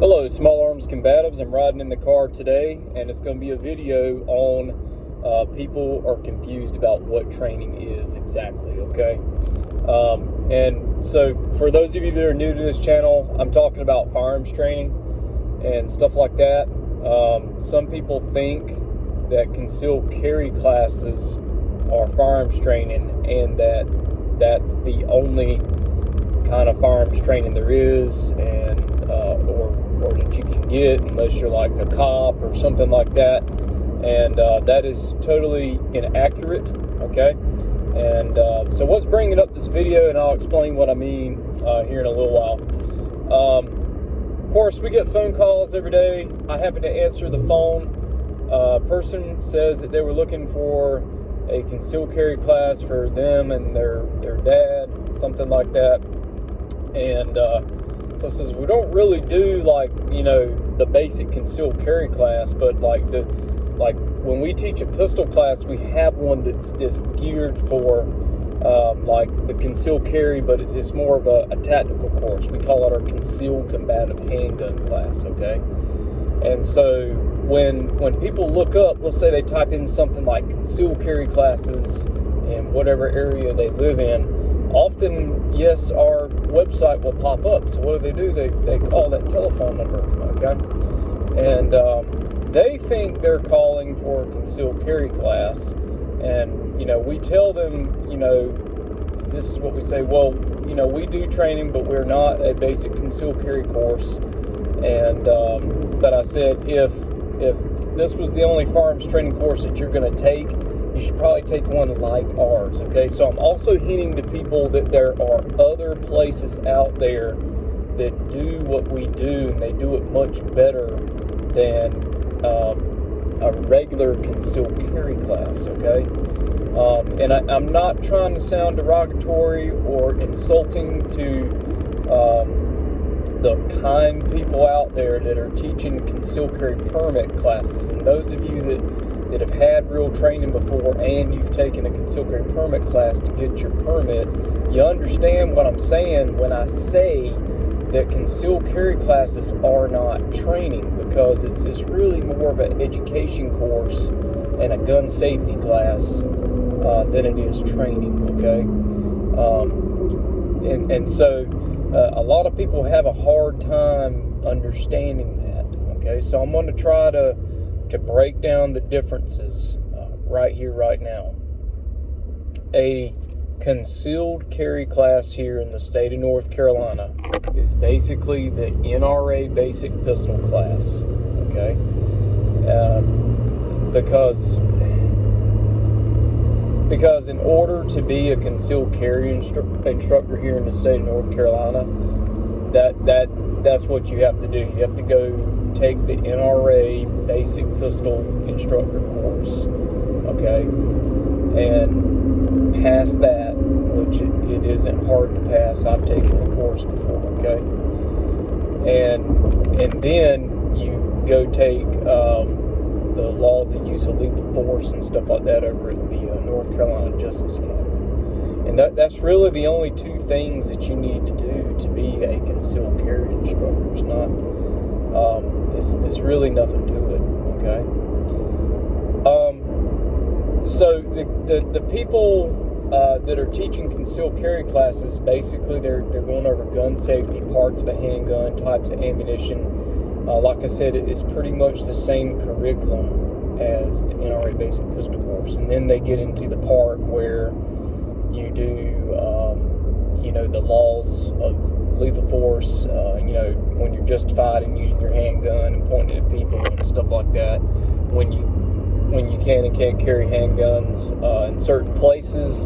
Hello, Small Arms Combatives. I'm riding in the car today, and it's going to be a video on people are confused about what training is exactly, okay? And so for those of you that are new to this channel, I'm talking about firearms training and stuff like that. Some people think that concealed carry classes are firearms training and that's the only kind of firearms training there is, and or that you can get unless you're like a cop or something like that, and that is totally inaccurate, okay? And so what's bringing up this video, and I'll explain what I mean here in a little while. Of course, we get phone calls every day. I happen to answer the phone. A person says that they were looking for a concealed carry class for them and their dad, something like that. And so it says we don't really do the basic concealed carry class, but like when we teach a pistol class, we have one that's geared for the concealed carry, but it's more of a tactical course. We call it our concealed combative handgun class, okay? And so when people look up, let's say they type in something like concealed carry classes in whatever area they live in, often, yes, our website will pop up. So what do? They call that telephone number, okay? And they think they're calling for a concealed carry class. And, we tell them, this is what we say, well, we do training, but we're not a basic concealed carry course. And, but I said, if this was the only firearms training course that you're going to take, you should probably take one like ours, okay? So I'm also hinting to people that there are other places out there that do what we do, and they do it much better than a regular concealed carry class, okay? And I'm not trying to sound derogatory or insulting to the kind people out there that are teaching concealed carry permit classes. And those of you that have had real training before and you've taken a concealed carry permit class to get your permit, you understand what I'm saying when I say that concealed carry classes are not training, because it's really more of an education course and a gun safety class than it is training, okay? And so a lot of people have a hard time understanding that, okay? So I'm going to try to break down the differences right here, right now. A concealed carry class here in the state of North Carolina is basically the NRA basic pistol class, okay? Because in order to be a concealed carry instructor here in the state of North Carolina, that's what you have to do. You have to go take the NRA basic pistol instructor course, okay, and pass that, which it isn't hard to pass. I've taken the course before, okay, and then you go take the laws of use of lethal force and stuff like that over at the North Carolina Justice Academy. And that's really the only two things that you need to do to be a concealed carry instructor. It's not, it's really nothing to it, okay? So the people that are teaching concealed carry classes, basically they're going over gun safety, parts of a handgun, types of ammunition. Like I said, it's pretty much the same curriculum as the NRA basic pistol course. And then they get into the part where you do, the laws of lethal force, when you're justified in using your handgun and pointing it at people and stuff like that, when you can and can't carry handguns in certain places,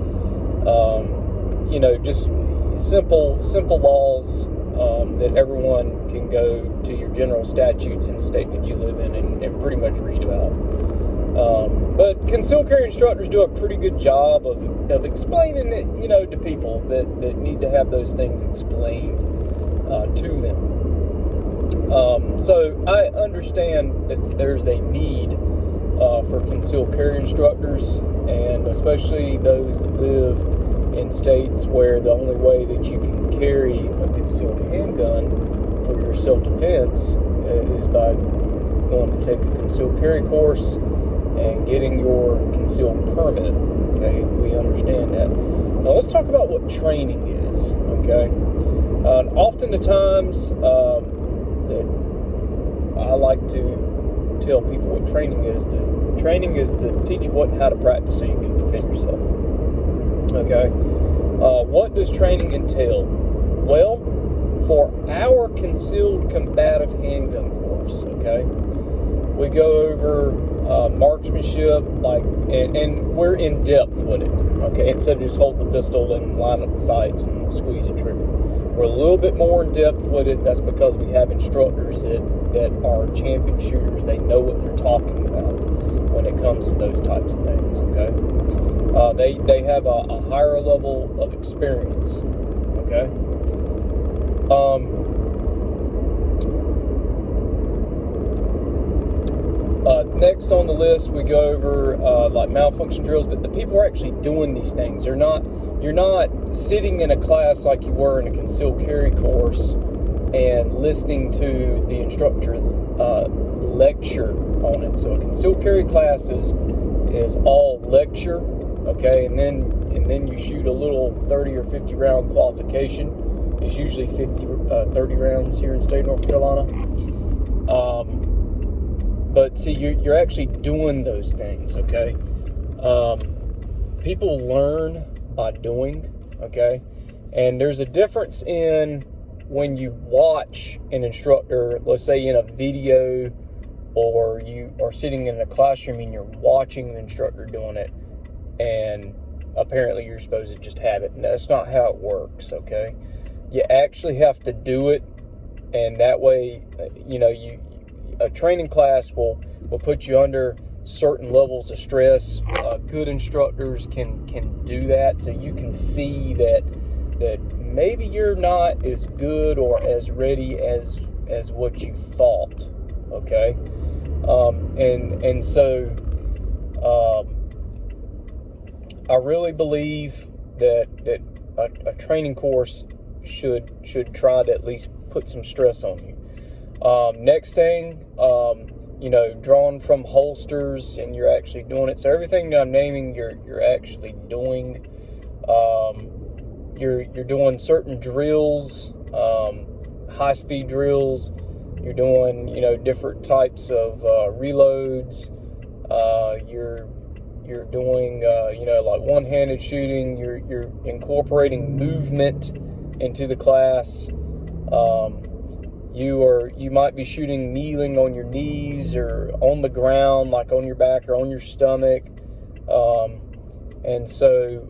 just simple laws that everyone can go to your general statutes in the state that you live in and pretty much read about. But concealed carry instructors do a pretty good job of explaining it, to people that need to have those things explained to them. So I understand that there's a need for concealed carry instructors, and especially those that live in states where the only way that you can carry a concealed handgun for your self-defense is by going to take a concealed carry course and getting your concealed permit. Okay, we understand that. Now let's talk about what training is. Okay, often the times that I like to tell people what training is. Training is to teach you what and how to practice so you can defend yourself. Okay, what does training entail? Well, for our concealed combative handgun course, okay, we go over marksmanship, and we're in depth with it. Okay, instead of just hold the pistol and line up the sights and squeeze the trigger, we're a little bit more in depth with it. That's because we have instructors that are champion shooters. They know what they're talking about when it comes to those types of things. Okay, they have a higher level of experience. Okay. Next on the list, we go over like malfunction drills, but the people are actually doing these things. You're not sitting in a class like you were in a concealed carry course and listening to the instructor lecture on it. So a concealed carry class is all lecture, okay, and then you shoot a little 30 or 50 round qualification. It's usually 30 rounds here in state of North Carolina. But see, you're actually doing those things, okay? People learn by doing, okay? And there's a difference in when you watch an instructor, let's say in a video, or you are sitting in a classroom and you're watching the instructor doing it, and apparently you're supposed to just have it. No, that's not how it works, okay? You actually have to do it, and that way, a training class will put you under certain levels of stress. Good instructors can do that, so you can see that maybe you're not as good or as ready as what you thought. Okay, and so I really believe that a training course should try to at least put some stress on you. Next thing, drawing from holsters, and you're actually doing it. So everything that I'm naming, you're actually doing. You're doing certain drills, high-speed drills. You're doing, different types of reloads. You're doing, like one-handed shooting. You're incorporating movement into the class. You might be shooting kneeling on your knees or on the ground, like on your back or on your stomach. And so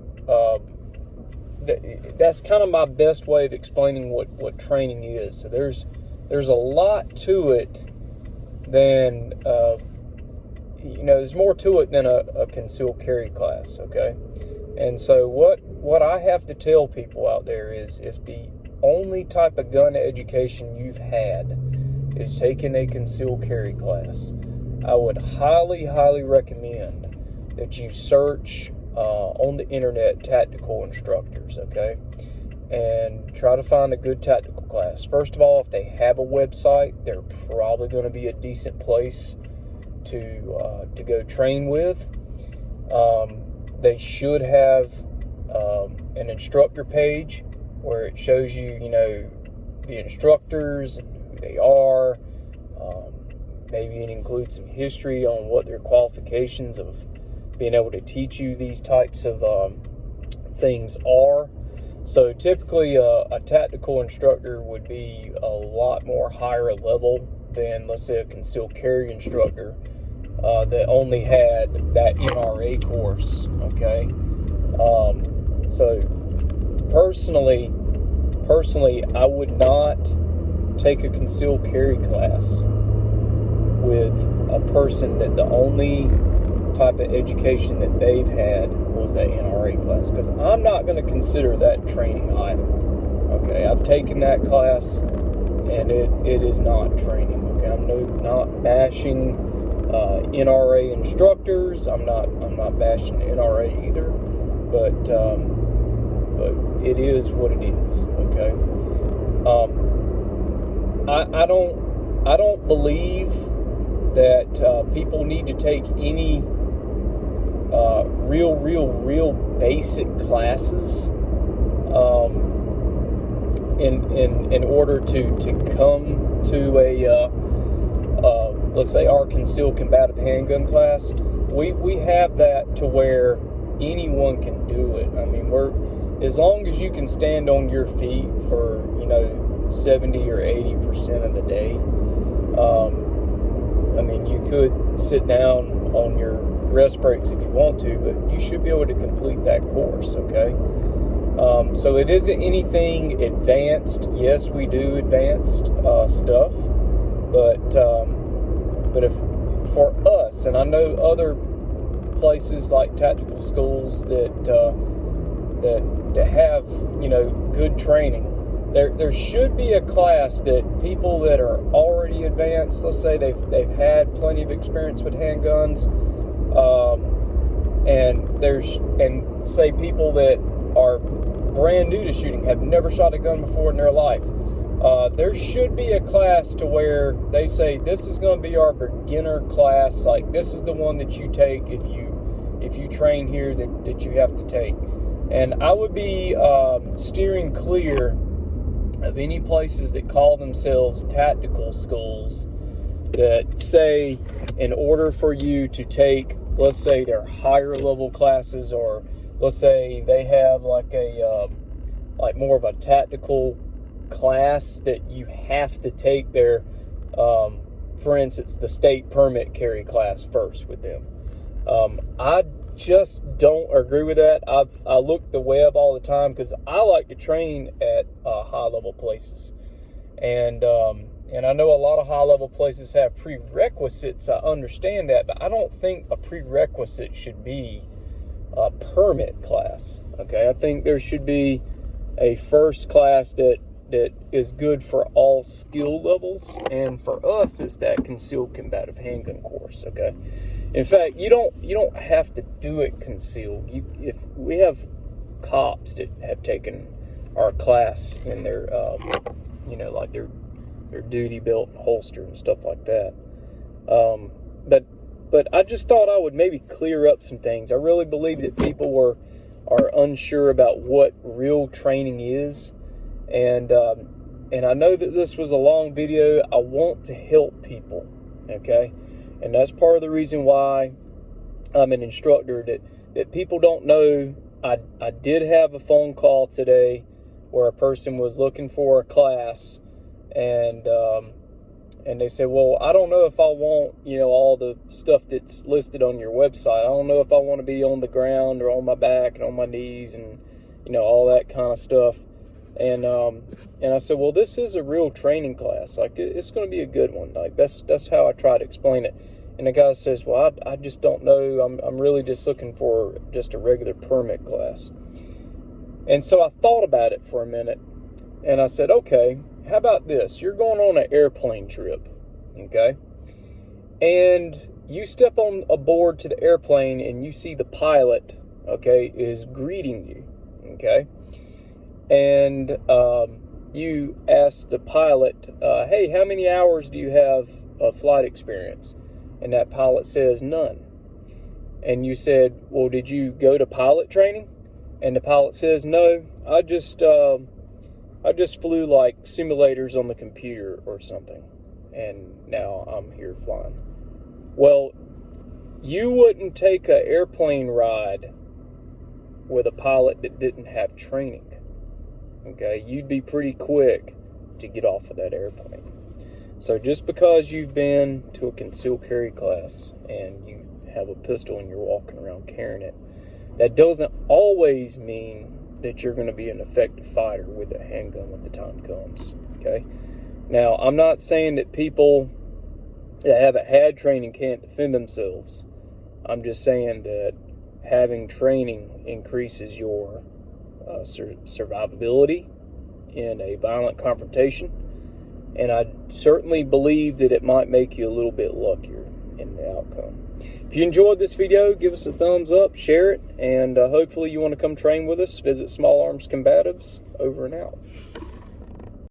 that's kind of my best way of explaining what training is. So there's a lot to it than, there's more to it than a concealed carry class, okay? And so what I have to tell people out there is, if the only type of gun education you've had is taking a concealed carry class, I would highly, highly recommend that you search on the internet tactical instructors, okay? And try to find a good tactical class. First of all, if they have a website, they're probably going to be a decent place to go train with. They should have an instructor page where it shows you, the instructors and who they are. Maybe it includes some history on what their qualifications of being able to teach you these types of things are. So typically a tactical instructor would be a lot more higher level than, let's say, a concealed carry instructor that only had that NRA course, okay? So personally, I would not take a concealed carry class with a person that the only type of education that they've had was that NRA class, because I'm not going to consider that training either. Okay, I've taken that class, and it is not training. Okay, I'm not bashing NRA instructors. I'm not bashing NRA either, but it is what it is. Okay, I don't believe that people need to take any real basic classes in order to come to a let's say our concealed combative handgun class. We have that to where anyone can do it. I mean, as long as you can stand on your feet for 70 or 80% of the day. I mean, you could sit down on your rest breaks if you want to, but you should be able to complete that course, okay? So it isn't anything advanced. Yes, we do advanced stuff, but if for us, and I know other places like tactical schools that have good training, there should be a class that people that are already advanced, let's say they've had plenty of experience with handguns, and say people that are brand new to shooting, have never shot a gun before in their life. There should be a class to where they say, this is going to be our beginner class. Like, this is the one that you take if you train here that you have to take. And I would be steering clear of any places that call themselves tactical schools that say, in order for you to take, let's say, their higher level classes, or let's say they have like more of a tactical class, that you have to take their, for instance, the state permit carry class first with them. I just don't agree with that. I look the web all the time because I like to train at high level places, and I know a lot of high level places have prerequisites. I understand that, but I don't think a prerequisite should be a permit class. Okay, I think there should be a first class that is good for all skill levels, and for us, it's that concealed combative handgun course. Okay. In fact, you don't have to do it concealed. If we have cops that have taken our class in their, like their duty belt and holster and stuff like that. But I just thought I would maybe clear up some things. I really believe that people are unsure about what real training is, and I know that this was a long video. I want to help people, okay? And that's part of the reason why I'm an instructor, that people don't know. I did have a phone call today where a person was looking for a class, and they said, well, I don't know if I want, all the stuff that's listed on your website. I don't know if I want to be on the ground or on my back and on my knees and, all that kind of stuff. And I said, well, this is a real training class. Like, it's going to be a good one. Like, that's how I try to explain it. And the guy says, well, I just don't know. I'm really just looking for just a regular permit class. And so I thought about it for a minute, and I said, okay, how about this? You're going on an airplane trip, okay? And you step on aboard to the airplane, and you see the pilot, okay, is greeting you, okay? And you ask the pilot, hey, how many hours do you have of flight experience? And that pilot says none. And you said, well, did you go to pilot training? And the pilot says, no, I just flew like simulators on the computer or something, and now I'm here flying. Well, you wouldn't take an airplane ride with a pilot that didn't have training. Okay, you'd be pretty quick to get off of that airplane. So just because you've been to a concealed carry class and you have a pistol and you're walking around carrying it, that doesn't always mean that you're going to be an effective fighter with a handgun when the time comes. Okay, now I'm not saying that people that haven't had training can't defend themselves. I'm just saying that having training increases your survivability in a violent confrontation, and I certainly believe that it might make you a little bit luckier in the outcome. If you enjoyed this video, give us a thumbs up, share it, and hopefully you want to come train with us. Visit Small Arms Combatives. Over and out.